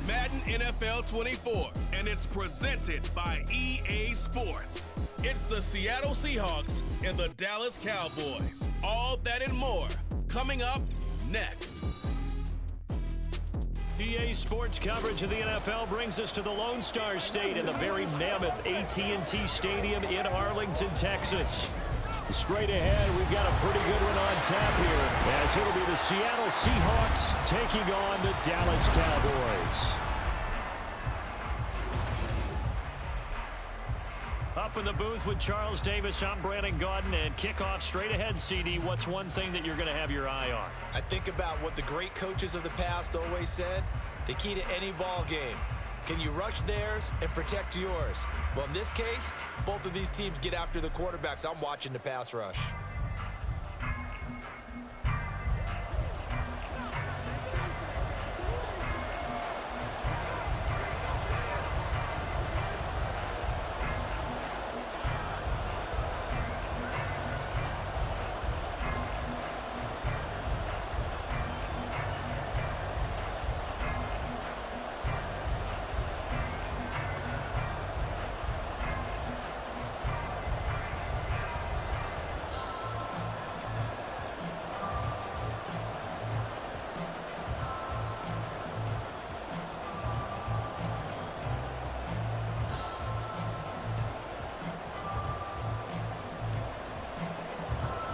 Madden NFL 24, and it's presented by EA Sports. It's the Seattle Seahawks and the Dallas Cowboys. All that and more coming up next. EA Sports coverage of the NFL brings us to the Lone Star State in the very mammoth AT&T Stadium in Arlington, Texas. Straight ahead, we've got a pretty good one on tap here, as it'll be the Seattle Seahawks taking on the Dallas Cowboys. Up in the booth with Charles Davis, I'm Brandon Gaudin, and kickoff straight ahead, CD. What's one thing that you're going to have your eye on? I think about what the great coaches of the past always said, the key to any ball game. Can you rush theirs and protect yours? Well, in this case, both of these teams get after the quarterbacks. I'm watching the pass rush.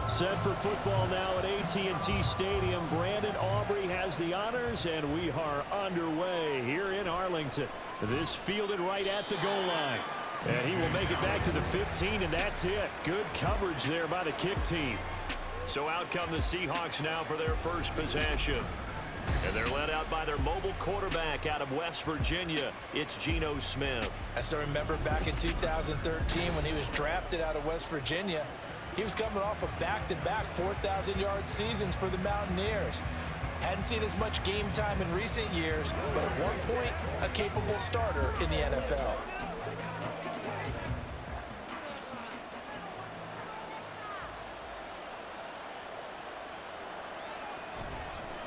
Set for football now at AT&T Stadium. Brandon Aubrey has the honors, and we are underway here in Arlington. This fielded right at the goal line. And he will make it back to the 15, and that's it. Good coverage there by the kick team. So out come the Seahawks now for their first possession. And they're led out by their mobile quarterback out of West Virginia. It's Geno Smith. I still remember back in 2013 when he was drafted out of West Virginia. He was coming off of back-to-back 4,000-yard seasons for the Mountaineers. Hadn't seen as much game time in recent years, but at one point, a capable starter in the NFL.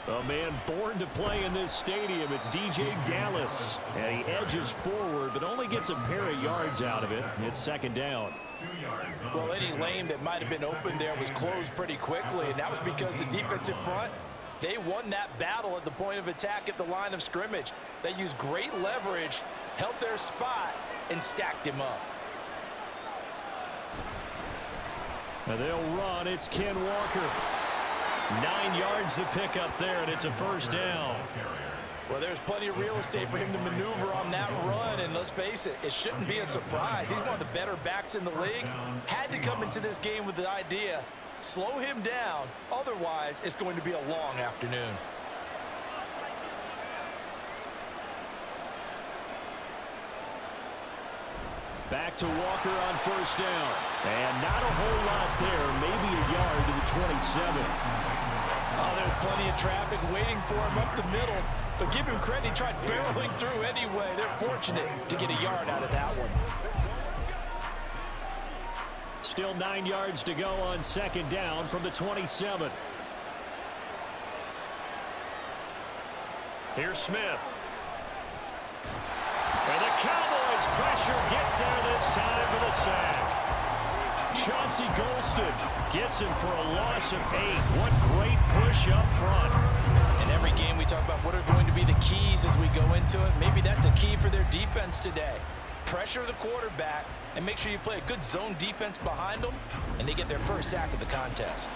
A man born to play in this stadium. It's DJ Dallas. And he edges forward, but only gets a pair of yards out of it. It's second down. Well, any lane that might have been open there was closed pretty quickly, and that was because the defensive front, they won that battle at the point of attack at the line of scrimmage. They used great leverage, held their spot, and stacked him up. And they'll run. It's Ken Walker. 9 yards to pick up there, and it's a first down. Well, there's plenty of real estate for him to maneuver on that run, and let's face it, it shouldn't be a surprise. He's one of the better backs in the league. Had to come into this game with the idea, slow him down, otherwise it's going to be a long afternoon. Back to Walker on first down. And not a whole lot there, maybe a yard to the 27. Oh, there's plenty of traffic waiting for him up the middle. But give him credit, he tried barreling through anyway. They're fortunate to get a yard out of that one. Still 9 yards to go on second down from the 27. Here's Smith. And the Cowboys pressure gets there this time for the sack. Chauncey Golston gets him for a loss of 8. What great push up front. In every game we talk about what are going to be the keys as we go into it. Maybe that's a key for their defense today. Pressure the quarterback and make sure you play a good zone defense behind them, and they get their first sack of the contest.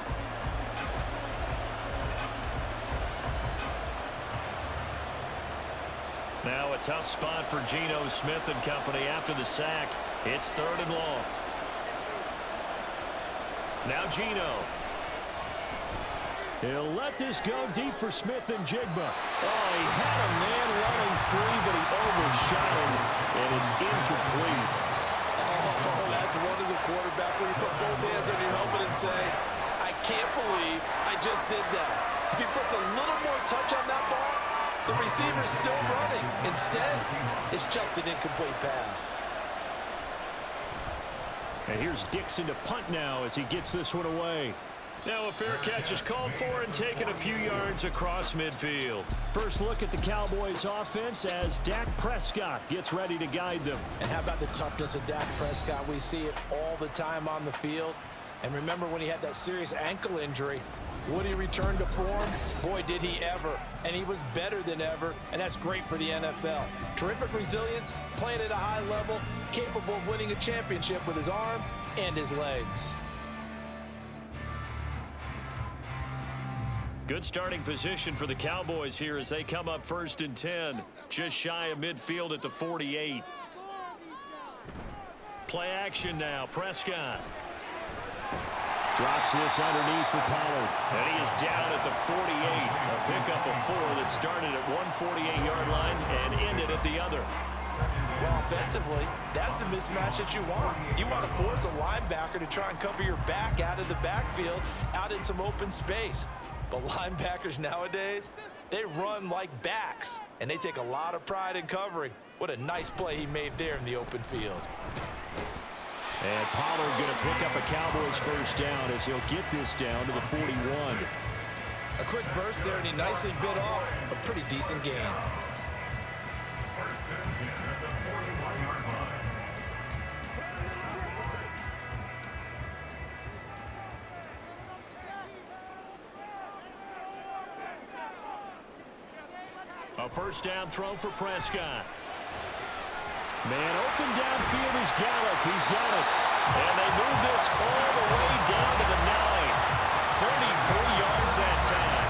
Now a tough spot for Geno Smith and company after the sack. It's third and long. Now Geno. He'll let this go deep for Smith and Jigba. Oh, he had a man running free, but he overshot him, and it's incomplete. Oh, that's one as a quarterback when you put both hands on your helmet and say, I can't believe I just did that. If he puts a little more touch on that ball, the receiver's still running. Instead, it's just an incomplete pass. And here's Dixon to punt now as he gets this one away. Now a fair catch is called for and taken a few yards across midfield. First look at the Cowboys offense as Dak Prescott gets ready to guide them. And how about the toughness of Dak Prescott? We see it all the time on the field. And remember when he had that serious ankle injury, would he return to form? Boy, did he ever. And he was better than ever, and that's great for the NFL. Terrific resilience, playing at a high level, capable of winning a championship with his arm and his legs. Good starting position for the Cowboys here as they come up 1st and 10. Just shy of midfield at the 48. Play action now. Prescott drops this underneath for Pollard. And he is down at the 48. A pickup of 4 that started at one 48-yard line and ended at the other. Well, offensively, that's the mismatch that you want. You want to force a linebacker to try and cover your back out of the backfield, out in some open space. But linebackers nowadays, they run like backs, and they take a lot of pride in covering. What a nice play he made there in the open field. And Pollard going to pick up a Cowboys first down as he'll get this down to the 41. A quick burst there, and he nicely bit off a pretty decent gain. A first down throw for Prescott. Man open downfield is Gallup. He's got it. And they move this all the way down to the 9. 33 yards that time.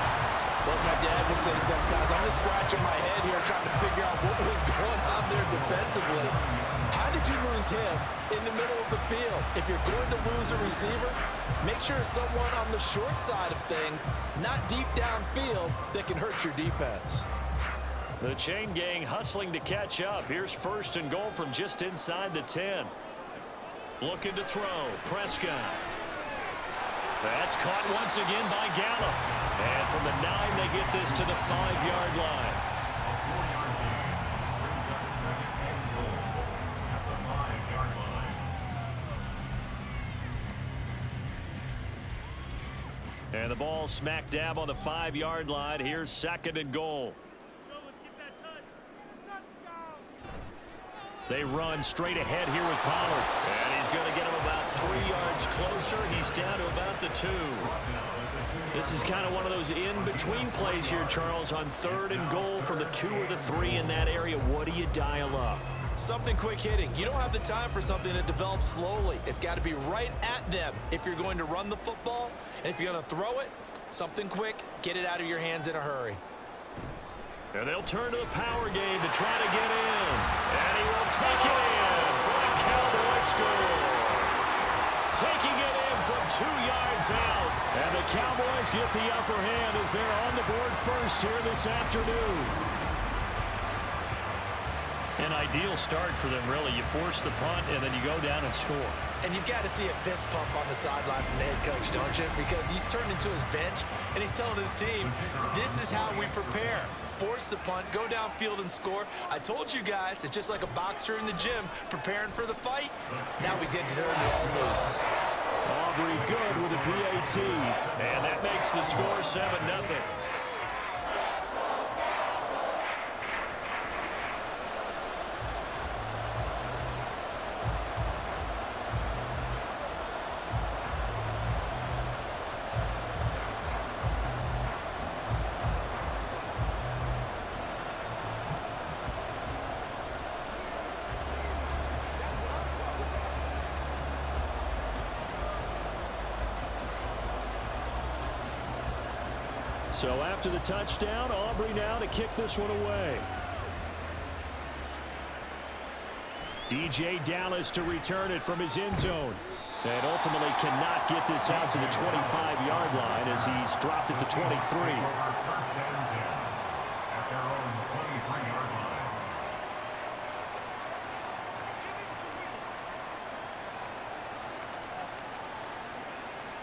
What my dad would say sometimes, I'm just scratching my head here trying to figure out what was going on there defensively. How did you lose him in the middle of the field? If you're going to lose a receiver, make sure it's someone on the short side of things, not deep downfield, that can hurt your defense. The chain gang hustling to catch up. Here's 1st and goal from just inside the 10. Looking to throw. Prescott. That's caught once again by Gallup. And from the 9, they get this to the 5-yard line. And the ball smack dab on the 5-yard line. Here's 2nd and goal. They run straight ahead here with Pollard. And he's going to get him about 3 yards closer. He's down to about the 2. This is kind of one of those in-between plays here, Charles, on 3rd and goal from the 2 or the 3 in that area. What do you dial up? Something quick hitting. You don't have the time for something that develops slowly. It's got to be right at them if you're going to run the football. And if you're going to throw it, something quick, get it out of your hands in a hurry. And they'll turn to the power game to try to get in. And he will take it in for the Cowboys score. Taking it in from 2 yards out. And the Cowboys get the upper hand as they're on the board first here this afternoon. An ideal start for them, really. You force the punt, and then you go down and score. And you've got to see a fist pump on the sideline from the head coach, don't you? Because he's turned into his bench, and he's telling his team, this is how we prepare. Force the punt, go downfield and score. I told you guys, it's just like a boxer in the gym preparing for the fight. Now we get to turn it all loose. Aubrey good with a PAT, and that makes the score 7-0. So after the touchdown, Aubrey now to kick this one away. DJ Dallas to return it from his end zone. And ultimately cannot get this out to the 25-yard line as he's dropped at the 23.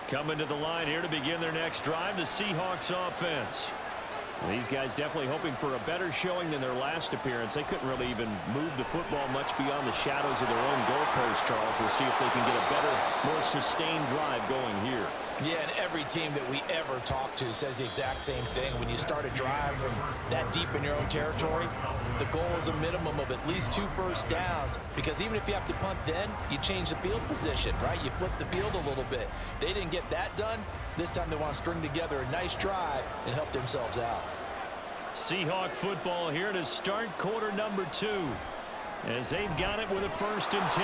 Coming to the line here to begin their next drive, the Seahawks offense. These guys definitely hoping for a better showing than their last appearance. They couldn't really even move the football much beyond the shadows of their own goalpost, Charles. We'll see if they can get a better, more sustained drive going here. Yeah, and every team that we ever talk to says the exact same thing. When you start a drive from that deep in your own territory, the goal is a minimum of at least 2 first downs, because even if you have to punt then, you change the field position, right? You flip the field a little bit. They didn't get that done. This time they want to string together a nice drive and help themselves out. Seahawk football here to start quarter number 2, as they've got it with a 1st and 10.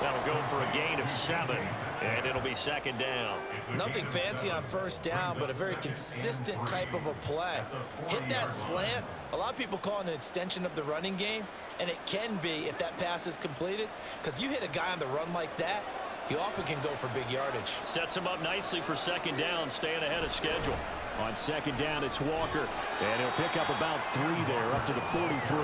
That'll go for a gain of 7, and it'll be 2nd down. Nothing fancy on 1st down, but a very consistent type of a play. Hit that slant. A lot of people call it an extension of the running game, and it can be if that pass is completed, because you hit a guy on the run like that, he often can go for big yardage. Sets him up nicely for 2nd down, staying ahead of schedule. On 2nd down, it's Walker, and he'll pick up about 3 there, up to the 43.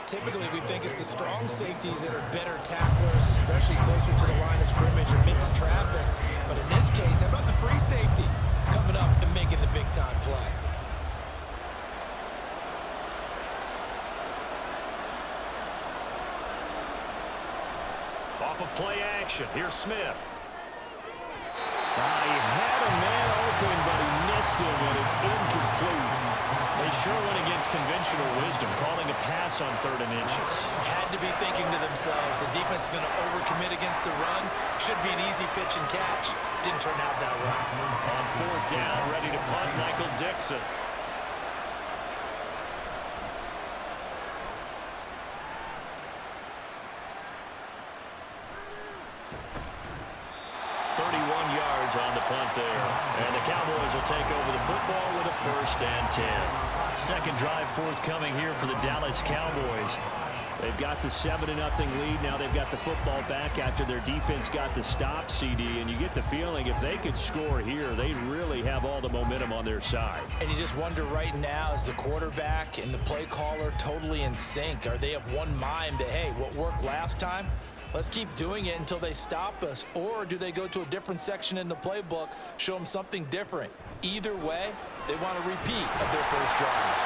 Typically, we think it's the strong safeties that are better tacklers, especially closer to the line of scrimmage amidst traffic. But in this case, how about the free safety coming up and making the big-time play? Off of play action, here's Smith. He had a man open, but he missed him, and it's incomplete. They sure went against conventional wisdom, calling a pass on 3rd and inches. Had to be thinking to themselves, the defense is going to overcommit against the run. Should be an easy pitch and catch. Didn't turn out that way. On 4th down, ready to punt, Michael Dixon. On the punt there, and the Cowboys will take over the football with a 1st and 10. 2nd drive forthcoming here for the Dallas Cowboys. They've got the 7-0 lead. Now they've got the football back after their defense got the stop, CD, and you get the feeling if they could score here, they really have all the momentum on their side. And you just wonder right now, is the quarterback and the play caller totally in sync? Are they of one mind that, hey, what worked last time, let's keep doing it until they stop us? Or do they go to a different section in the playbook, show them something different? Either way, they want a repeat of their first drive.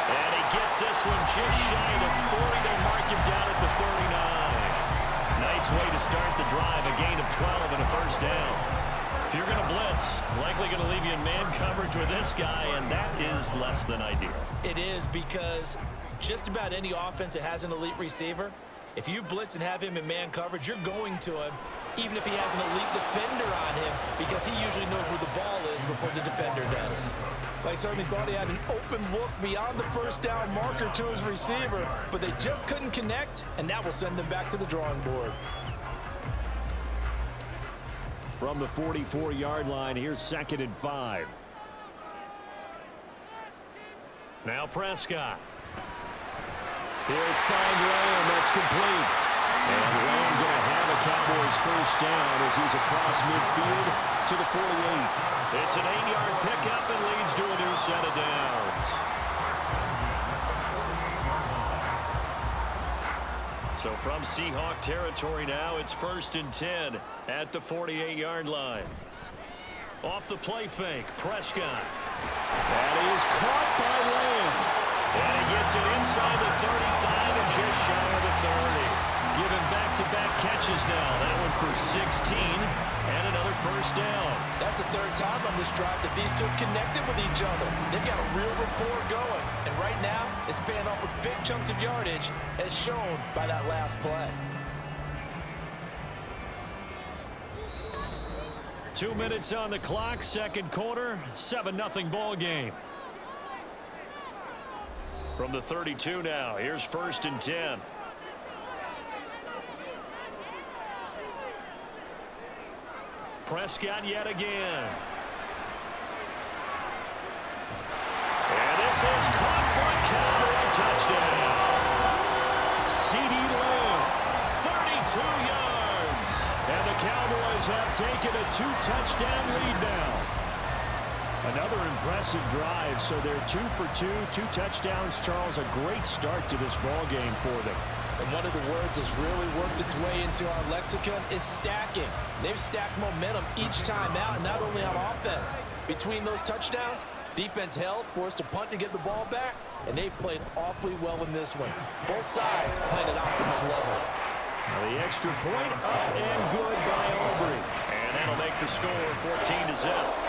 And he gets this one just shy of the 40. They mark him down at the 39. Nice way to start the drive, a gain of 12 and a 1st down. If you're going to blitz, likely going to leave you in man coverage with this guy, and that is less than ideal. It is, because just about any offense that has an elite receiver, if you blitz and have him in man coverage, you're going to him, even if he has an elite defender on him, because he usually knows where the ball is before the defender does. They certainly thought he had an open look beyond the 1st down marker to his receiver, but they just couldn't connect, and that will send them back to the drawing board. From the 44-yard line, here's 2nd and 5. Now Prescott. He'll find Lamb. That's complete. And Lamb going to have a Cowboys 1st down as he's across midfield to the 48. It's an 8-yard pickup and leads to a new set of downs. So from Seahawk territory now, it's 1st and 10 at the 48-yard line. Off the play fake, Prescott. That is caught by Lamb. And he gets it inside the 35 and just shy of the 30. Given back-to-back catches now. That one for 16 and another 1st down. That's the 3rd time on this drive that these two have connected with each other. They've got a real rapport going. And right now, it's paying off with big chunks of yardage, as shown by that last play. 2 minutes on the clock, 2nd quarter, 7-0 ball game. From the 32 now, here's 1st and 10. Prescott yet again. And this is caught for a Cowboy touchdown. C.D. Lamb, 32 yards. And the Cowboys have taken a 2-touchdown lead now. Another impressive drive, so they're 2 for 2, 2 touchdowns. Charles, a great start to this ball game for them. And one of the words that's really worked its way into our lexicon is stacking. They've stacked momentum each time out, and not only on offense. Between those touchdowns, defense held, forced a punt to get the ball back, and they've played awfully well in this one. Both sides playing at optimum level. The extra point up and good by Aubrey. And That'll make the score 14-0.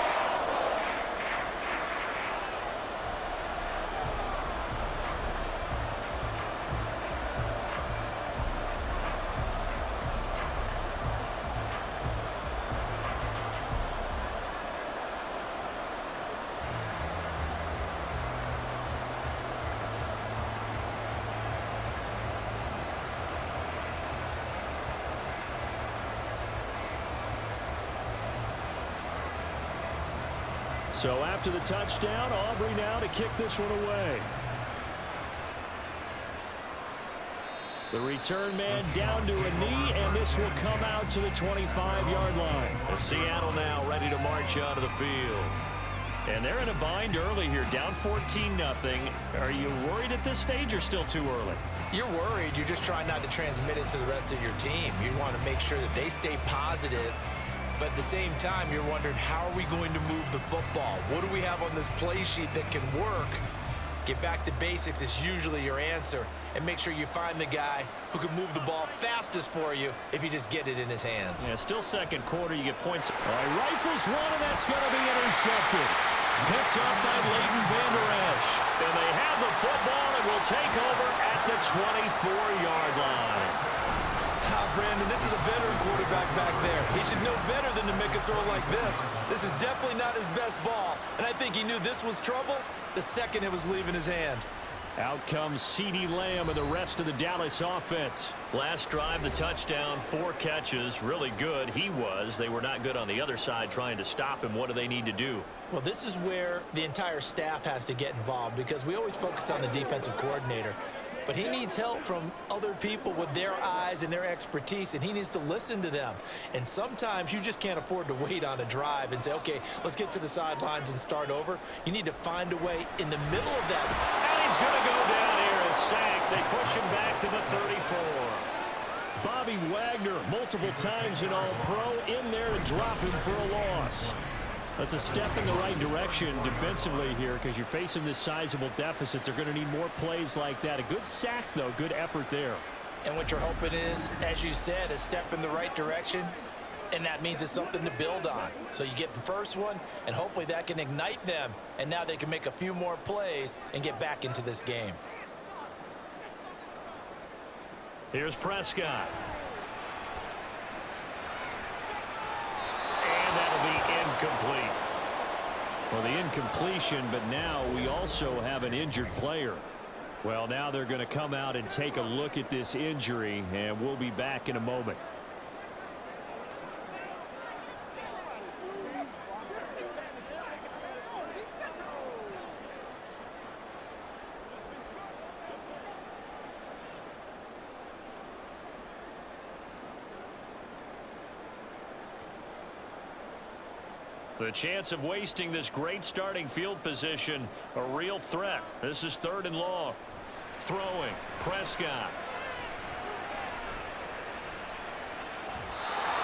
So after the touchdown, Aubrey now to kick this one away. The return man down to a knee, and this will come out to the 25-yard line. And Seattle now ready to march out of the field. And they're in a bind early here, down 14-0. Are you worried at this stage or still too early? You're worried. You're just trying not to transmit it to the rest of your team. You want to make sure that they stay positive. But at the same time, you're wondering, how are we going to move the football? What do we have on this play sheet that can work? Get back to basics is usually your answer. And make sure you find the guy who can move the ball fastest for you if you just get it in his hands. Yeah, still second quarter. You get points. All right, rifles one, and that's going to be intercepted. Picked up by Leighton Vander Esch. And they have the football and will take over at the 24-yard line. Brandon, this is a veteran quarterback back there. He should know better than to make a throw like this. This is definitely not his best ball, and I think he knew this was trouble the second it was leaving his hand. Out comes CeeDee Lamb and the rest of the Dallas offense. Last drive, the touchdown, 4 catches, really good. He was. They were not good on the other side trying to stop him. What do they need to do? Well, this is where the entire staff has to get involved, because we always focus on the defensive coordinator. But he needs help from other people with their eyes and their expertise, and he needs to listen to them. And sometimes you just can't afford to wait on a drive and say, okay, let's get to the sidelines and start over. You need to find a way in the middle of that. And he's going to go down here, a sack. They push him back to the 34. Bobby Wagner, multiple times in All-Pro, in there to drop him for a loss. That's a step in the right direction defensively here, because you're facing this sizable deficit. They're going to need more plays like that. A good sack, though. Good effort there. And what you're hoping is, as you said, a step in the right direction, and that means it's something to build on. So you get the first one, and hopefully that can ignite them, and now they can make a few more plays and get back into this game. Here's Prescott. Incomplete. Well, the incompletion, but now we also have an injured player. Well, now they're going to come out and take a look at this injury, and we'll be back in a moment. The chance of wasting this great starting field position, a real threat. This is 3rd and long. Throwing, Prescott.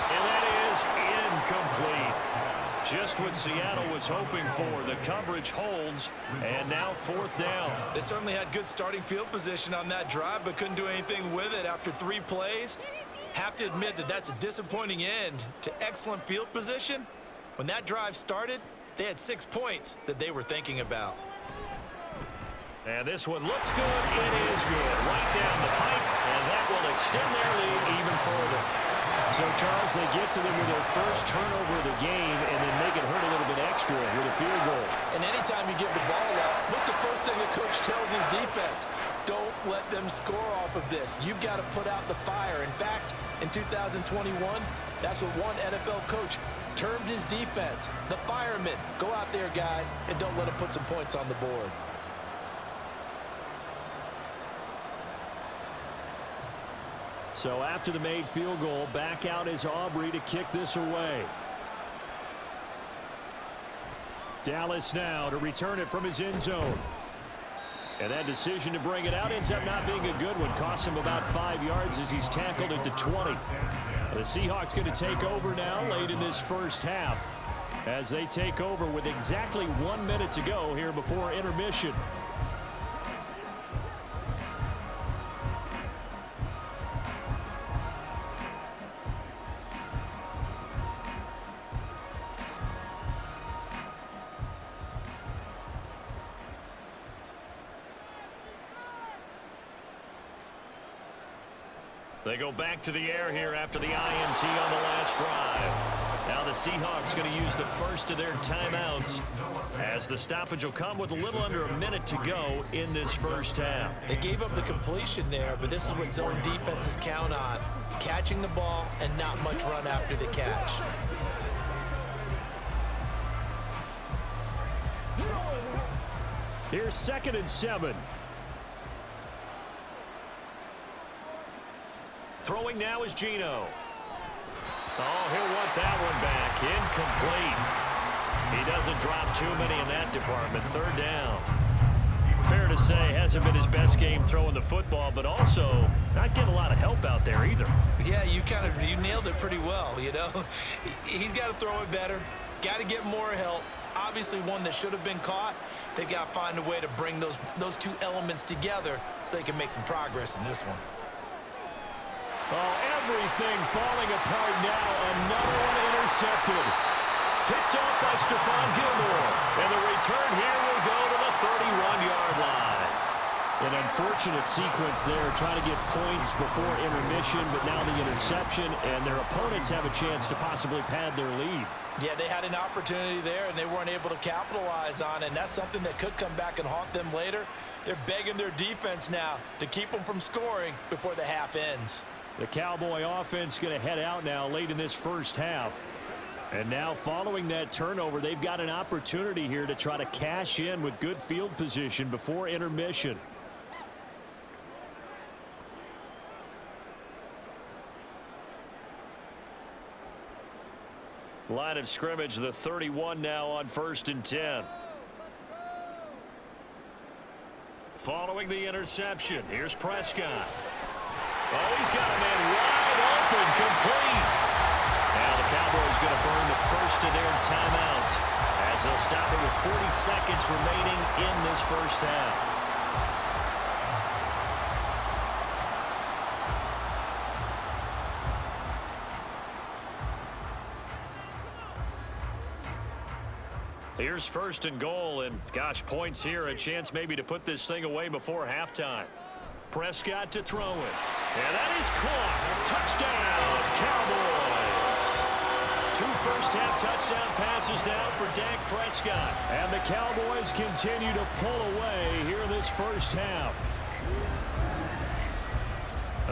And that is incomplete. Just what Seattle was hoping for. The coverage holds, and now 4th down. They certainly had good starting field position on that drive, but couldn't do anything with it after 3 plays. Have to admit that that's a disappointing end to excellent field position. When that drive started, they had 6 points that they were thinking about. And this one looks good. It is good. Right down the pipe, and that will extend their lead even further. So, Charles, they get to them with their first turnover of the game and then make it hurt a little bit extra with a field goal. And anytime you give the ball up, what's the first thing a coach tells his defense? Don't let them score off of this. You've got to put out the fire. In fact, in 2021, that's what one NFL coach termed his defense, the firemen. Go out there, guys, and don't let them put some points on the board. So after the made field goal, back out is Aubrey to kick this away. Dallas now to return it from his end zone. And that decision to bring it out ends up not being a good one. Costs him about 5 yards as he's tackled at the 20. The Seahawks going to take over now late in this first half as they take over with exactly 1 minute to go here before intermission. They go back to the air here after the INT on the last drive. Now the Seahawks going to use the first of their timeouts as the stoppage will come with a little under a minute to go in this first half. They gave up the completion there, but this is what zone defenses count on. Catching the ball and not much run after the catch. Here's 2nd and 7. Throwing now is Geno. Oh, he'll want that one back. Incomplete. He doesn't drop too many in that department. 3rd down. Fair to say, hasn't been his best game throwing the football, but also not getting a lot of help out there either. Yeah, you nailed it pretty well, you know. He's got to throw it better. Got to get more help. Obviously one that should have been caught. They've got to find a way to bring those two elements together so they can make some progress in this one. Oh, everything falling apart now. Another one intercepted. Picked off by Stephon Gilmore. And the return here will go to the 31-yard line. An unfortunate sequence there, trying to get points before intermission, but now the interception, and their opponents have a chance to possibly pad their lead. Yeah, they had an opportunity there, and they weren't able to capitalize on it, and that's something that could come back and haunt them later. They're begging their defense now to keep them from scoring before the half ends. The Cowboy offense going to head out now late in this first half. And now following that turnover, they've got an opportunity here to try to cash in with good field position before intermission. Line of scrimmage, the 31 now on 1st and 10. Following the interception, here's Prescott. Oh, he's got a man wide open, complete. Now the Cowboys going to burn the first of their timeouts as they'll stop it with 40 seconds remaining in this first half. Here's 1st and goal, and gosh, points here, a chance maybe to put this thing away before halftime. Prescott to throw it. And that is caught. Touchdown, Cowboys. 2 first-half touchdown passes now for Dak Prescott. And the Cowboys continue to pull away here in this first half.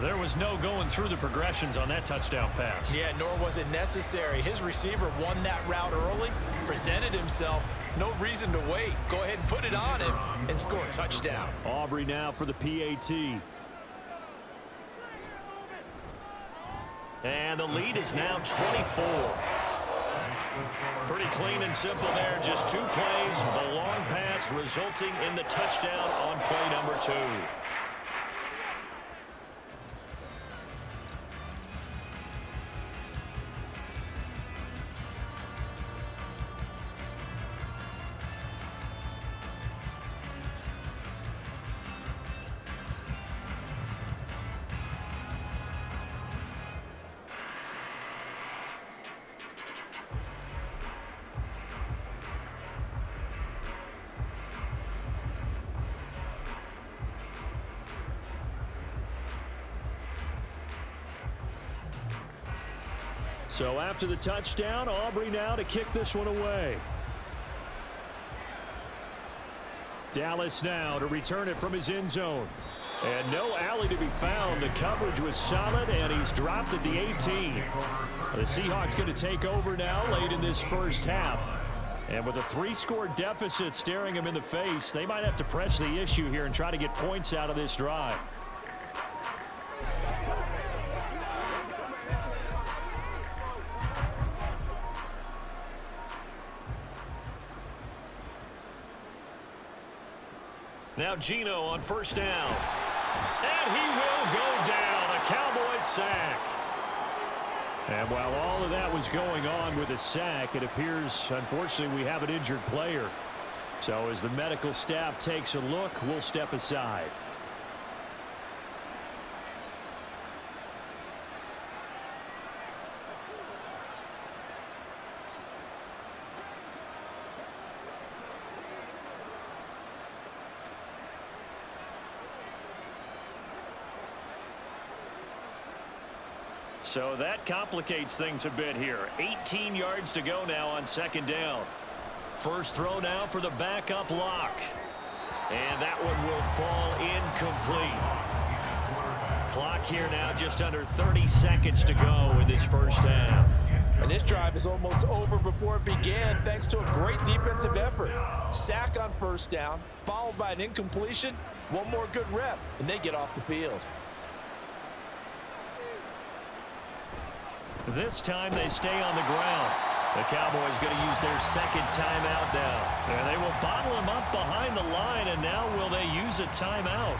There was no going through the progressions on that touchdown pass. Yeah, nor was it necessary. His receiver won that route early, presented himself. No reason to wait. Go ahead and put it on him and score a touchdown. Aubrey now for the PAT. And the lead is now 24. Pretty clean and simple there. Just 2 plays. The long pass resulting in the touchdown on play number 2. So after the touchdown, Aubrey now to kick this one away. Dallas now to return it from his end zone. And no alley to be found. The coverage was solid, and he's dropped at the 18. The Seahawks going to take over now late in this first half. And with a 3-score deficit staring him in the face, they might have to press the issue here and try to get points out of this drive. Now Geno on 1st down. And he will go down. A Cowboys sack. And while all of that was going on with a sack, it appears, unfortunately, we have an injured player. So as the medical staff takes a look, we'll step aside. So that complicates things a bit here. 18 yards to go now on second down. First throw now for the backup lock. And that one will fall incomplete. Clock here now just under 30 seconds to go in this first half. And this drive is almost over before it began thanks to a great defensive effort. Sack on first down, followed by an incompletion. One more good rep, and they get off the field. This time they stay on the ground. The Cowboys going to use their second timeout now. And they will bottle him up behind the line, and now will they use a timeout?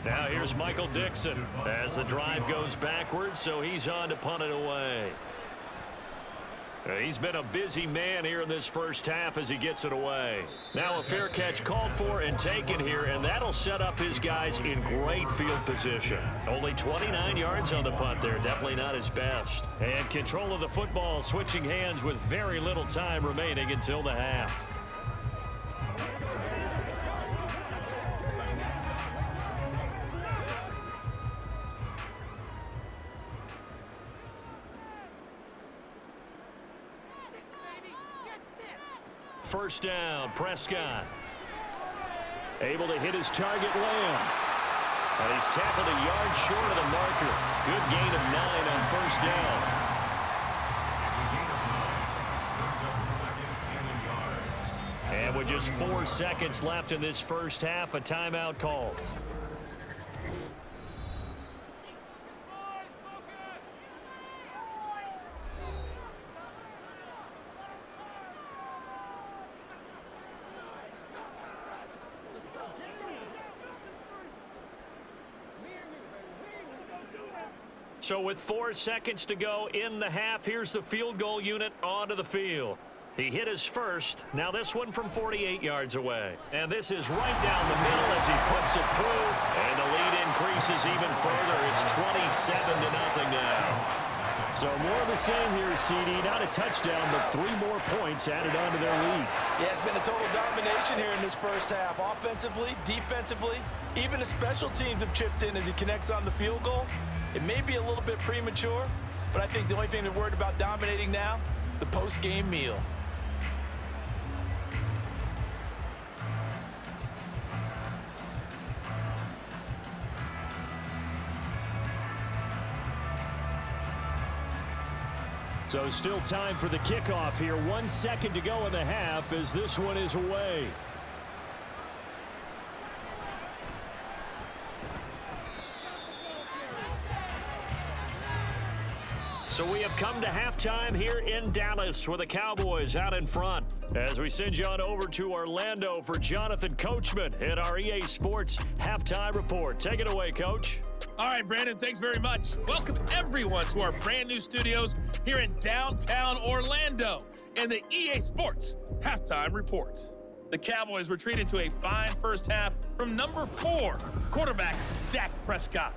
Now here's Michael Dixon as the drive goes backwards, so he's on to punt it away. He's been a busy man here in this first half as he gets it away. Now a fair catch called for and taken here, and that'll set up his guys in great field position. Only 29 yards on the punt there. Definitely not his best. And control of the football switching hands with very little time remaining until the half. First down, Prescott. Able to hit his target, Lamb. And he's tackled a yard short of the marker. Good gain of 9 on first down. And with just 4 seconds left in this first half, a timeout called. So with 4 seconds to go in the half, here's the field goal unit onto the field. He hit his first. Now this one from 48 yards away. And this is right down the middle as he puts it through. And the lead increases even further. It's 27-0 now. So more of the same here, CD. Not a touchdown, but 3 more points added on to their lead. Yeah, it's been a total domination here in this first half. Offensively, defensively, even the special teams have chipped in as he connects on the field goal. It may be a little bit premature, but I think the only thing they're worried about dominating now, the post-game meal. So still time for the kickoff here. 1 second to go in the half as this one is away. So we have come to halftime here in Dallas with the Cowboys out in front. As we send you on over to Orlando for Jonathan Coachman at our EA Sports Halftime Report. Take it away, Coach. All right, Brandon, thanks very much. Welcome, everyone, to our brand new studios here in downtown Orlando in the EA Sports Halftime Report. The Cowboys were treated to a fine first half from number 4 quarterback Dak Prescott.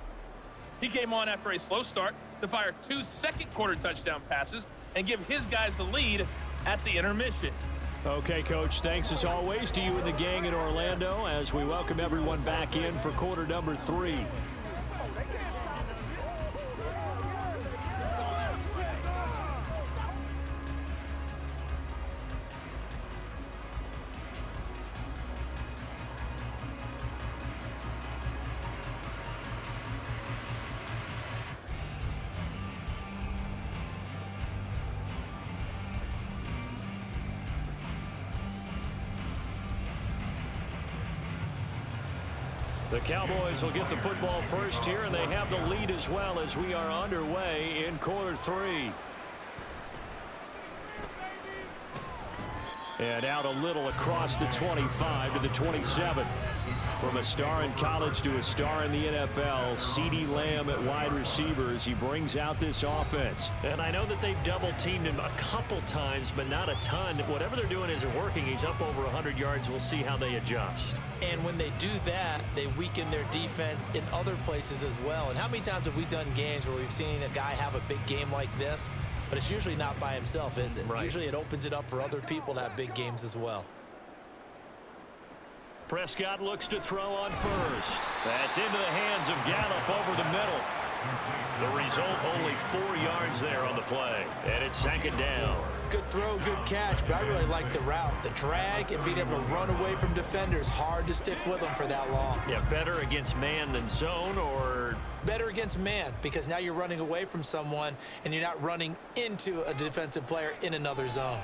He came on after a slow start to fire 2 second-quarter touchdown passes and give his guys the lead at the intermission. Okay, Coach, thanks as always to you and the gang in Orlando as we welcome everyone back in for quarter number 3. The Cowboys will get the football first here, and they have the lead as well as we are underway in quarter 3. And out a little across the 25 to the 27. From a star in college to a star in the NFL, CeeDee Lamb at wide receiver as he brings out this offense. And I know that they've double-teamed him a couple times, but not a ton. Whatever they're doing isn't working. He's up over 100 yards. We'll see how they adjust. And when they do that, they weaken their defense in other places as well. And how many times have we done games where we've seen a guy have a big game like this, but it's usually not by himself, is it? Right. Usually it opens it up for other people to have big games as well. Prescott looks to throw on first. That's into the hands of Gallup over the middle. The result, only 4 yards there on the play. And it's second down. Good throw, good catch, but I really like the route. The drag and being able to run away from defenders. Hard to stick with them for that long. Yeah, better against man than zone, or? Better against man, because now you're running away from someone and you're not running into a defensive player in another zone.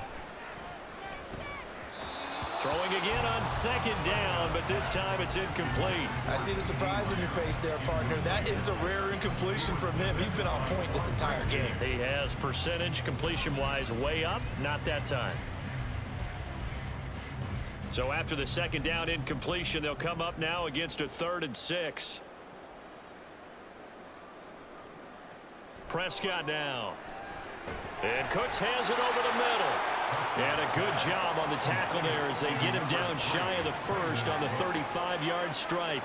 Throwing again on second down, but this time it's incomplete. I see the surprise in your face there, partner. That is a rare incompletion from him. He's been on point this entire game. He has percentage completion-wise way up, not that time. So after the second down incompletion, they'll come up now against a 3rd and 6. Prescott now. And Cooks has it over the middle. And a good job on the tackle there as they get him down shy of the first on the 35-yard stripe.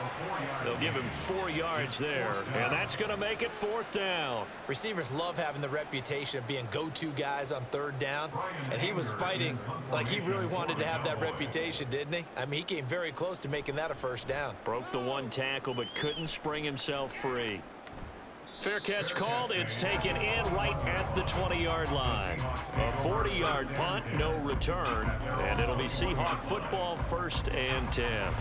They'll give him 4 yards there, and that's going to make it 4th down. Receivers love having the reputation of being go-to guys on 3rd down, and he was fighting like he really wanted to have that reputation, didn't he? I mean, he came very close to making that a 1st down. Broke the 1 tackle, but couldn't spring himself free. Fair catch called. It's taken in right at the 20-yard line. A 40-yard punt, no return, and it'll be Seahawk football, 1st and 10.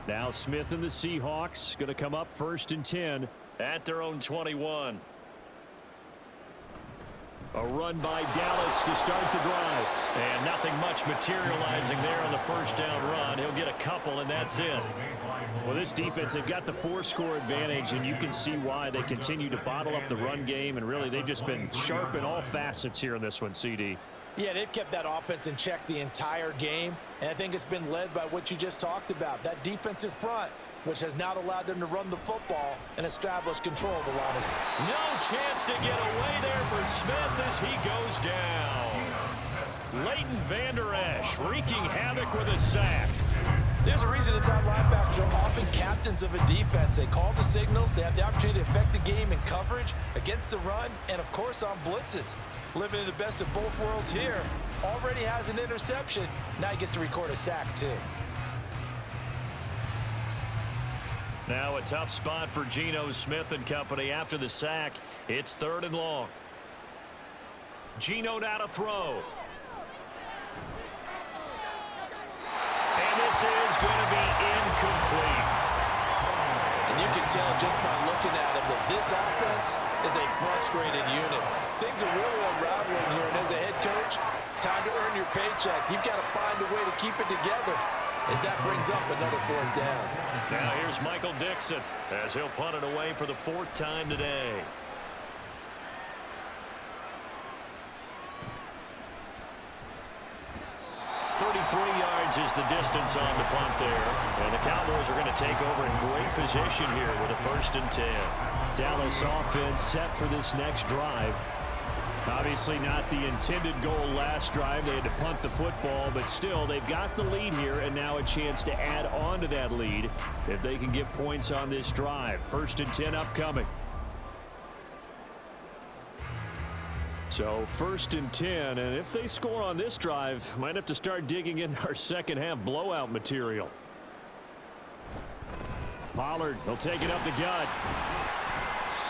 Now Smith and the Seahawks going to come up 1st and 10 at their own 21. A run by Dallas to start the drive. And nothing much materializing there on the 1st down run. He'll get a couple, and that's it. Well, this defense, they've got the 4-score advantage, and you can see why they continue to bottle up the run game. And really, they've just been sharp in all facets here in this one, CD. Yeah, they've kept that offense in check the entire game, and I think it's been led by what you just talked about, that defensive front, which has not allowed them to run the football and establish control of the line. No chance to get away there for Smith as he goes down. Leighton Vander Esch wreaking havoc with a sack. There's a reason inside linebackers are often captains of a defense. They call the signals. They have the opportunity to affect the game in coverage, against the run, and, of course, on blitzes. Living in the best of both worlds here. Already has an interception. Now he gets to record a sack, too. Now a tough spot for Geno Smith and company after the sack. It's 3rd and long. Geno now to throw. And this is going to be incomplete. And you can tell just by looking at him that this offense is a frustrated unit. Things are really unraveling here, and as a head coach, time to earn your paycheck. You've got to find a way to keep it together as that brings up another 4th down. Now here's Michael Dixon as he'll punt it away for the 4th time today. Yards is the distance on the punt there. And the Cowboys are going to take over in great position here with a 1st and 10. Dallas offense set for this next drive. Obviously not the intended goal last drive. They had to punt the football, but still they've got the lead here and now a chance to add on to that lead if they can get points on this drive. 1st and 10 upcoming. So 1st and 10, and if they score on this drive, might have to start digging in our second half blowout material. Pollard, he'll take it up the gut.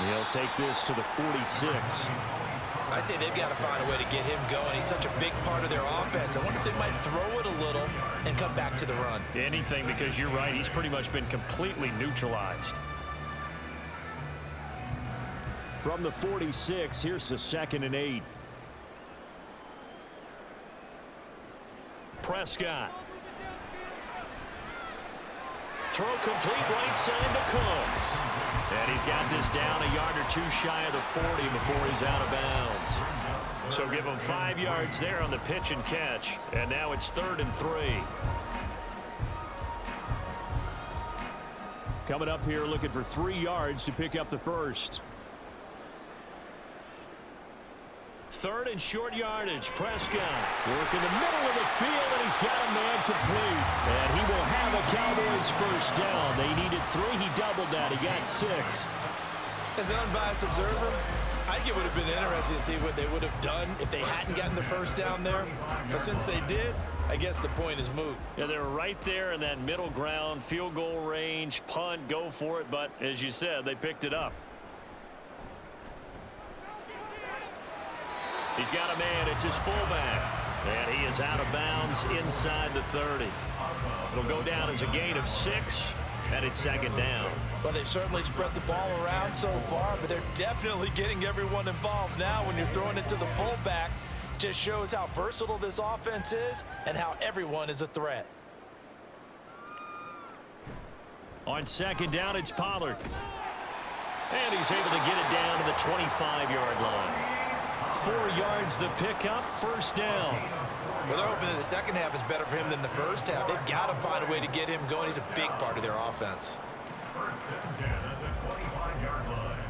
He'll take this to the 46. I'd say they've got to find a way to get him going. He's such a big part of their offense. I wonder if they might throw it a little and come back to the run. Anything, because you're right, he's pretty much been completely neutralized. From the 46, here's the 2nd and 8. Prescott. Throw complete right side to Cooks. And he's got this down a yard or 2 shy of the 40 before he's out of bounds. So give him 5 yards there on the pitch and catch. And now it's 3rd and 3. Coming up here looking for 3 yards to pick up the 1st. third and short yardage. Prescott working the middle of the field, and he's got a man complete. And he will have a Cowboys first down. They needed 3. He doubled that. He got 6. As an unbiased observer, I think it would have been interesting to see what they would have done if they hadn't gotten the first down there. But since they did, I guess the point is moot. Yeah, they're right there in that middle ground, field goal range, punt, go for it. But as you said, they picked it up. He's got a man. It's his fullback. And he is out of bounds inside the 30. It'll go down as a gain of 6. And it's second down. Well, they've certainly spread the ball around so far, but they're definitely getting everyone involved now. When you're throwing it to the fullback, just shows how versatile this offense is and how everyone is a threat. On second down, it's Pollard. And he's able to get it down to the 25-yard line. 4 yards the pickup, first down. Well, they're hoping that the second half is better for him than the first half. They've got to find a way to get him going. He's a big part of their offense. First and 10 at the 25-yard line.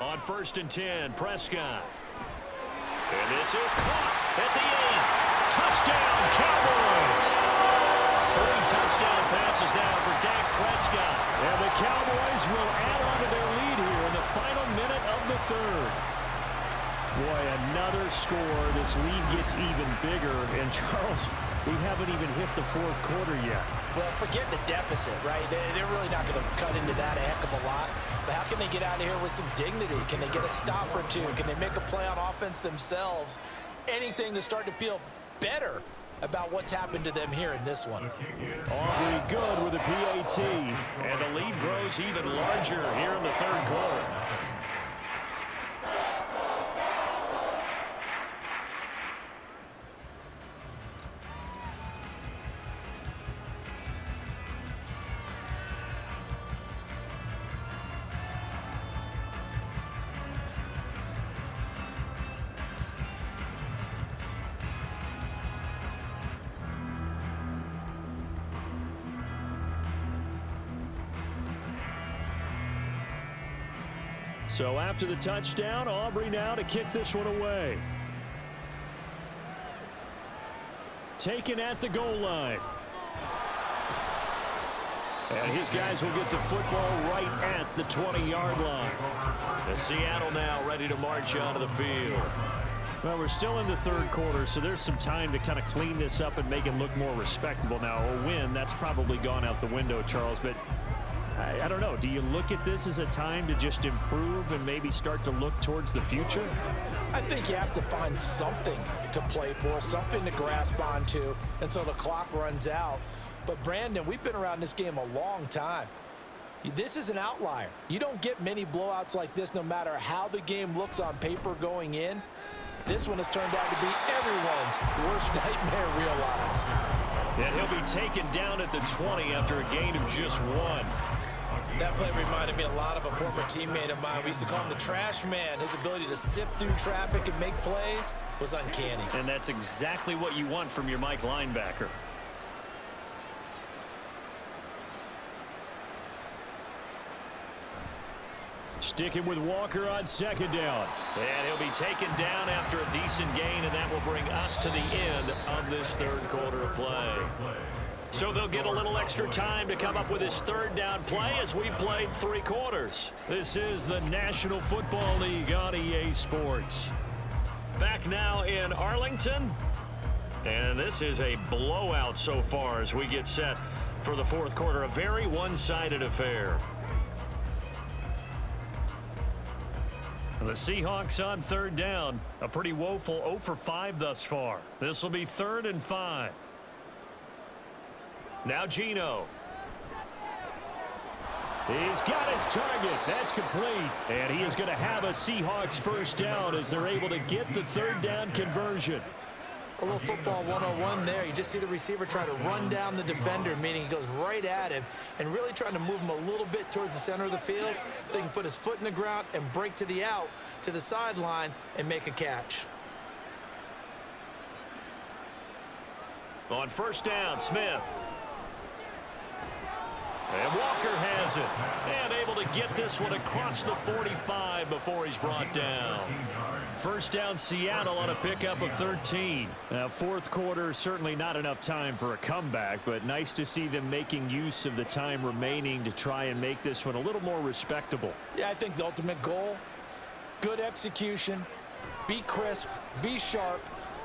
On first and 10, Prescott. And this is caught at the end. Touchdown, Cowboys! 3 touchdown passes now for Dak Prescott. And the Cowboys will add on to their lead here in the final minute of the third. Boy, another score. This lead gets even bigger. And Charles, we haven't even hit the fourth quarter yet. Well, forget the deficit, right? They're really not going to cut into that a heck of a lot. But how can they get out of here with some dignity? Can they get a stop or two? Can they make a play on offense themselves? Anything to start to feel better about what's happened to them here in this one. Aubrey good with a PAT. And the lead grows even larger here in the third quarter. So after the touchdown, Aubrey now to kick this one away. Taken at the goal line. And his guys will get the football right at the 20-yard line. The Seattle now ready to march onto the field. Well, we're still in the third quarter, so there's some time to kind of clean this up and make it look more respectable. Now, a win, that's probably gone out the window, Charles, but I don't know. Do you look at this as a time to just improve and maybe start to look towards the future? I think you have to find something to play for, something to grasp onto until the clock runs out. But, Brandon, we've been around this game a long time. This is an outlier. You don't get many blowouts like this no matter how the game looks on paper going in. This one has turned out to be everyone's worst nightmare realized. And he'll be taken down at the 20 after a gain of just 1. That play reminded me a lot of a former teammate of mine. We used to call him the trash man. His ability to sift through traffic and make plays was uncanny. And that's exactly what you want from your Mike linebacker. Sticking with Walker on second down. And he'll be taken down after a decent gain, and that will bring us to the end of this third quarter of play. So they'll get a little extra time to come up with his third down play as we played 3 quarters. This is the National Football League on EA Sports. Back now in Arlington. And this is a blowout so far as we get set for the fourth quarter. A very one-sided affair. The Seahawks on third down. A pretty woeful 0 for 5 thus far. This will be 3rd and 5. Now Geno. He's got his target. That's complete. And he is going to have a Seahawks first down as they're able to get the third down conversion. A little football 101 there. You just see the receiver trying to run down the defender, meaning he goes right at him and really trying to move him a little bit towards the center of the field so he can put his foot in the ground and break to the out, to the sideline, and make a catch. On first down, Smith. And Walker has it. And able to get this one across the 45 before he's brought down. First down Seattle on a pickup of 13. Now, fourth quarter, certainly not enough time for a comeback, but nice to see them making use of the time remaining to try and make this one a little more respectable. Yeah, I think the ultimate goal, good execution, be crisp, be sharp,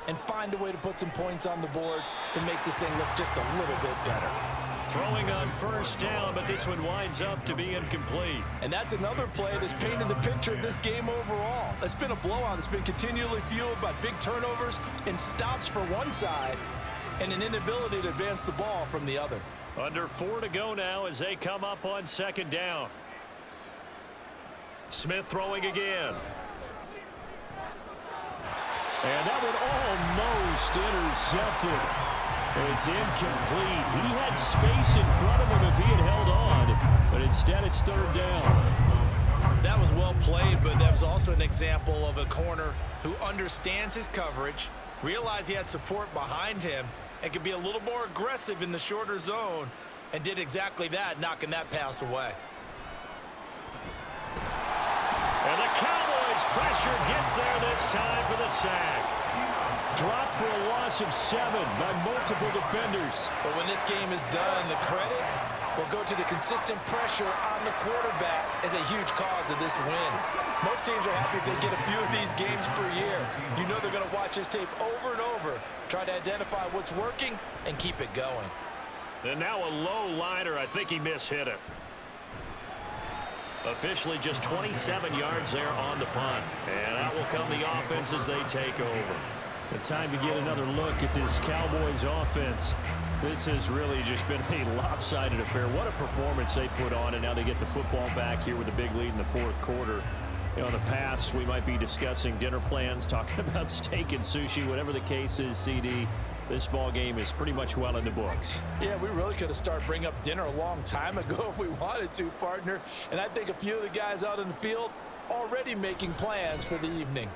and find a way to put some points on the board to make this thing look just a little bit better. Throwing on first down, but this one winds up to be incomplete. And that's another play that's painted the picture of this game overall. It's been a blowout. It's been continually fueled by big turnovers and stops for one side and an inability to advance the ball from the other. Under 4 to go now as they come up on second down. Smith throwing again. And that one almost intercepted. It's incomplete. He had space in front of him if he had held on, but instead it's third down. That was well played, but that was also an example of a corner who understands his coverage, realized he had support behind him, and could be a little more aggressive in the shorter zone, and did exactly that, knocking that pass away. And the Cowboys pressure gets there this time for the sack. Dropped for a loss of 7 by multiple defenders. But when this game is done, the credit will go to the consistent pressure on the quarterback as a huge cause of this win. Most teams are happy if they get a few of these games per year. You know they're going to watch this tape over and over, try to identify what's working, and keep it going. And now a low liner. I think he mishit it. Officially just 27 yards there on the punt. And out will come the offense as they take over. The time to get another look at this Cowboys offense. This has really just been a lopsided affair. What a performance they put on, and now they get the football back here with a big lead in the fourth quarter. You know, in the past, we might be discussing dinner plans, talking about steak and sushi, whatever the case is, CD. This ball game is pretty much well in the books. Yeah, we really could have started bringing up dinner a long time ago if we wanted to, partner. And I think a few of the guys out in the field already making plans for the evening.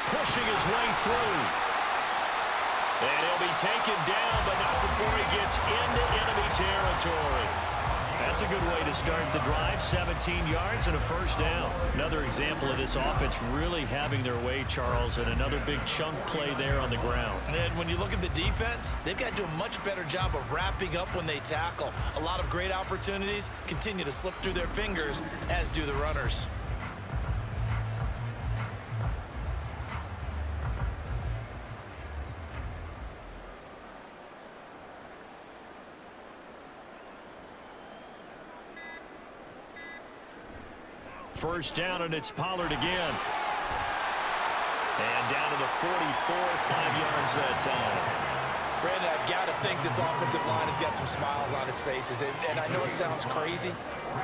Pushing his way through. And he'll be taken down, but not before he gets into enemy territory. That's a good way to start the drive. 17 yards and a first down. Another example of this offense really having their way, Charles, and another big chunk play there on the ground. And when you look at the defense, they've got to do a much better job of wrapping up when they tackle. A lot of great opportunities continue to slip through their fingers, as do the runners. First down, and it's Pollard again. And down to the 44, 5 yards that time. Brandon, I've got to think this offensive line has got some smiles on its faces. And I know it sounds crazy,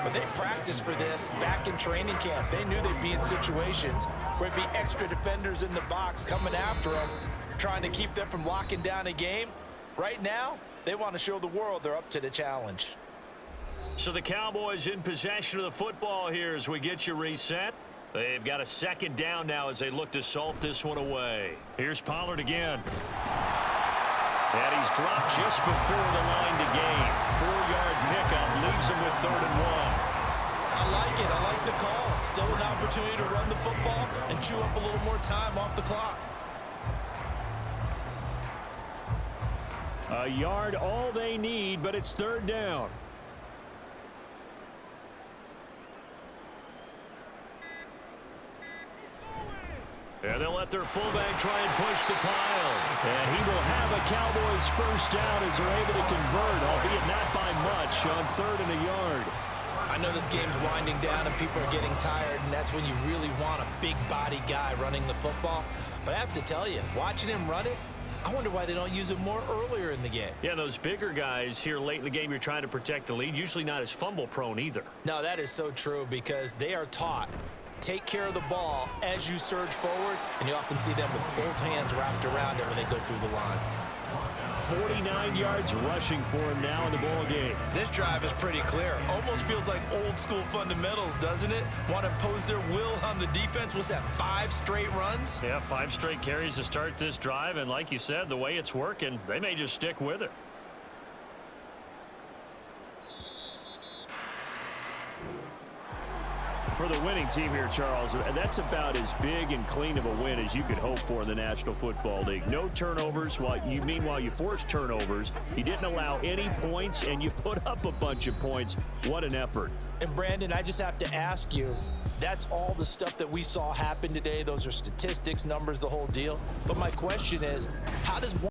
but they practiced for this back in training camp. They knew they'd be in situations where it'd be extra defenders in the box coming after them, trying to keep them from locking down a game. Right now, they want to show the world they're up to the challenge. So the Cowboys in possession of the football here as we get you reset. They've got a second down now as they look to salt this one away. Here's Pollard again. And he's dropped just before the line to gain. 4-yard pickup leaves him with 3rd and 1. I like it. I like the call. Still an opportunity to run the football and chew up a little more time off the clock. A yard all they need, but it's 3rd down. And they'll let their fullback try and push the pile. And he will have a Cowboys first down as they're able to convert, albeit not by much, on 3rd and a yard. I know this game's winding down and people are getting tired, and that's when you really want a big body guy running the football. But I have to tell you, watching him run it, I wonder why they don't use it more earlier in the game. Yeah, those bigger guys here late in the game, you're trying to protect the lead, usually not as fumble prone either. No, that is so true because they are taught. Take care of the ball as you surge forward, and you often see them with both hands wrapped around it when they go through the line. 49 yards rushing for him now in the ball game. This drive is pretty clear. Almost feels like old school fundamentals, doesn't it? Want to impose their will on the defense. What's that, 5 straight runs? Yeah, 5 straight carries to start this drive, and like you said, the way it's working, they may just stick with it. for the winning team here, Charles. That's about as big and clean of a win as you could hope for in the National Football League. No turnovers. Meanwhile, you forced turnovers. You didn't allow any points, and you put up a bunch of points. What an effort. And Brandon, I just have to ask you, that's all the stuff that we saw happen today. Those are statistics, numbers, the whole deal. But my question is, how does one